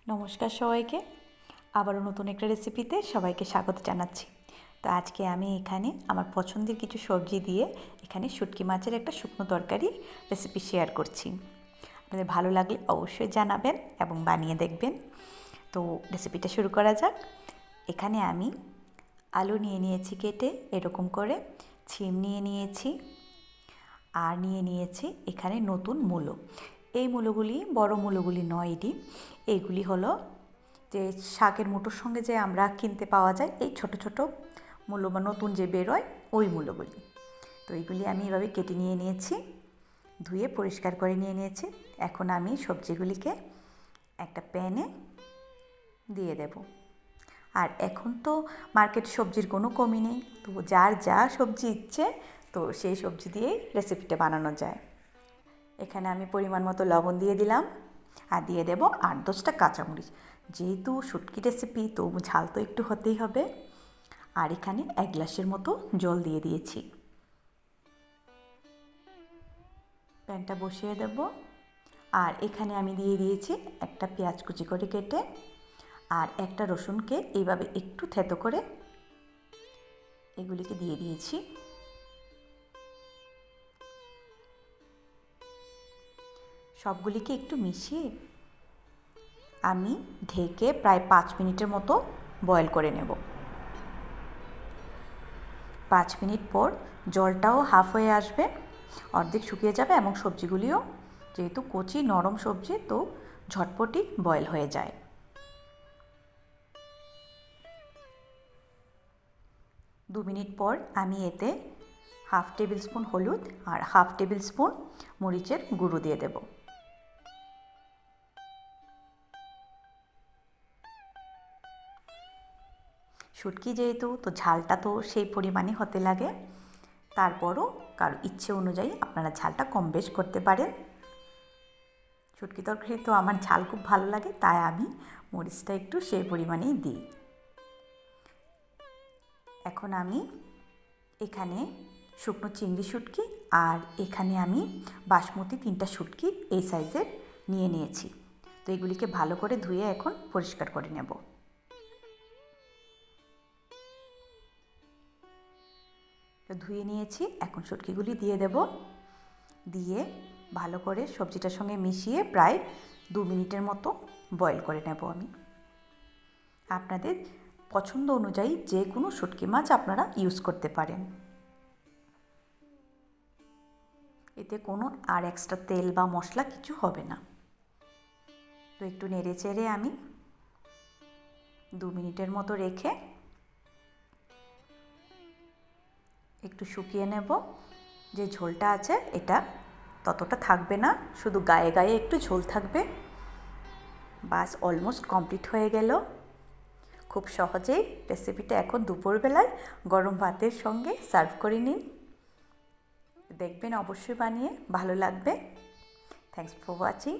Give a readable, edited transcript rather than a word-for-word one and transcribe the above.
নমস্কার সবাইকে, আবারও নতুন একটা রেসিপিতে সবাইকে স্বাগত জানাচ্ছি। তো আজকে আমি এখানে আমার পছন্দের কিছু সবজি দিয়ে এখানে শুটকি মাছের একটা শুকনো তরকারি রেসিপি শেয়ার করছি। আপনাদের ভালো লাগলে অবশ্যই জানাবেন এবং বানিয়ে দেখবেন। তো রেসিপিটা শুরু করা যাক। এখানে আমি আলু নিয়ে নিয়েছি কেটে এরকম করে, ছিম নিয়ে নিয়েছি, আর নিয়ে নিয়েছি এখানে নতুন মূলো। এই মূলোগুলি বড় মূলোগুলি নয়, এইগুলি হলো যে শাকের মুঠোর সঙ্গে যে আমরা কিনতে পাওয়া যায় এই ছোট ছোট মূলো বা নতুন যে বেরোয় ওই মূলোগুলি। তো এইগুলি আমি এভাবে কেটে নিয়ে নিয়েছি, ধুয়ে পরিষ্কার করে নিয়ে নিয়েছি। এখন আমি সবজিগুলিকে একটা প্যানে দিয়ে দেব। আর এখন তো মার্কেট সবজির কোনো কমই নেই, তো যার যা সবজি ইচ্ছে তো সেই সবজি দিয়েই রেসিপিটা বানানো যায়। এখানে আমি পরিমাণ মতো লবণ দিয়ে দিলাম আর দিয়ে দেব 8-10টা কাঁচামরিচ। যেহেতু শুটকি রেসিপি তো ঝাল তো একটু হতেই হবে। আর এখানে 1 গ্লাসের মতো জল দিয়ে দিয়েছি। প্যানটা বসিয়ে দেব। আর এখানে আমি দিয়ে দিয়েছি একটা পেঁয়াজ কুচি করে কেটে, আর একটা রসুনকে এইভাবে একটু থেতো করে এগুলিকে দিয়ে দিয়েছি। সবগুলিকে একটু মিশিয়ে আমি ঢেকে প্রায় 5 মিনিটের মতো বয়েল করে নেব। 5 মিনিট পর জলটাও হাফ হয়ে আসবে, অর্ধেক শুকিয়ে যাবে এবং সবজিগুলিও যেহেতু কচি নরম সবজি তো ঝটপটি বয়েল হয়ে যায়। 2 মিনিট পর আমি এতে হাফ টেবিল স্পুন হলুদ আর হাফ টেবিল স্পুন মরিচের গুঁড়ো দিয়ে দেব। শুটকি যেহেতু তো ঝালটা তো সেই পরিমাণে হতে লাগে, তারপরও কারো ইচ্ছে অনুযায়ী আপনারা ঝালটা কম বেশ করতে পারেন। শুটকি তরকারি তো আমার ঝাল খুব ভালো লাগে, তাই আমি মরিচটা একটু সেই পরিমাণেই দিই। এখন আমি এখানে শুকনো চিংড়ি শুটকি আর এখানে আমি বাসমতি 3টা শুটকি এই সাইজের নিয়ে নিয়েছি। তো এগুলিকে ভালো করে ধুয়ে এখন পরিষ্কার করে নেব। তো ধুয়ে নিয়েছি, এখন শুটকিগুলি দিয়ে দেব। দিয়ে ভালো করে সবজিটার সঙ্গে মিশিয়ে প্রায় 2 মিনিটের মতো বয়েল করে নেব আমি। আপনাদের পছন্দ অনুযায়ী যে কোনো শুটকি মাছ আপনারা ইউজ করতে পারেন। এতে কোনো আর এক্সট্রা তেল বা মশলা কিছু হবে না। তো একটু নেড়ে চেড়ে আমি 2 মিনিটের মতো রেখে একটু শুকিয়ে নেব। যে ঝোলটা আছে এটা ততটা থাকবে না, শুধু গায়ে গায়ে একটু ঝোল থাকবে। বাস অলমোস্ট কমপ্লিট হয়ে গেল। খুব সহজেই রেসিপিটা এখন দুপুরবেলায় গরম ভাতের সঙ্গে সার্ভ করে নিন। দেখবেন অবশ্যই বানিয়ে ভালো লাগবে। Thanks for watching.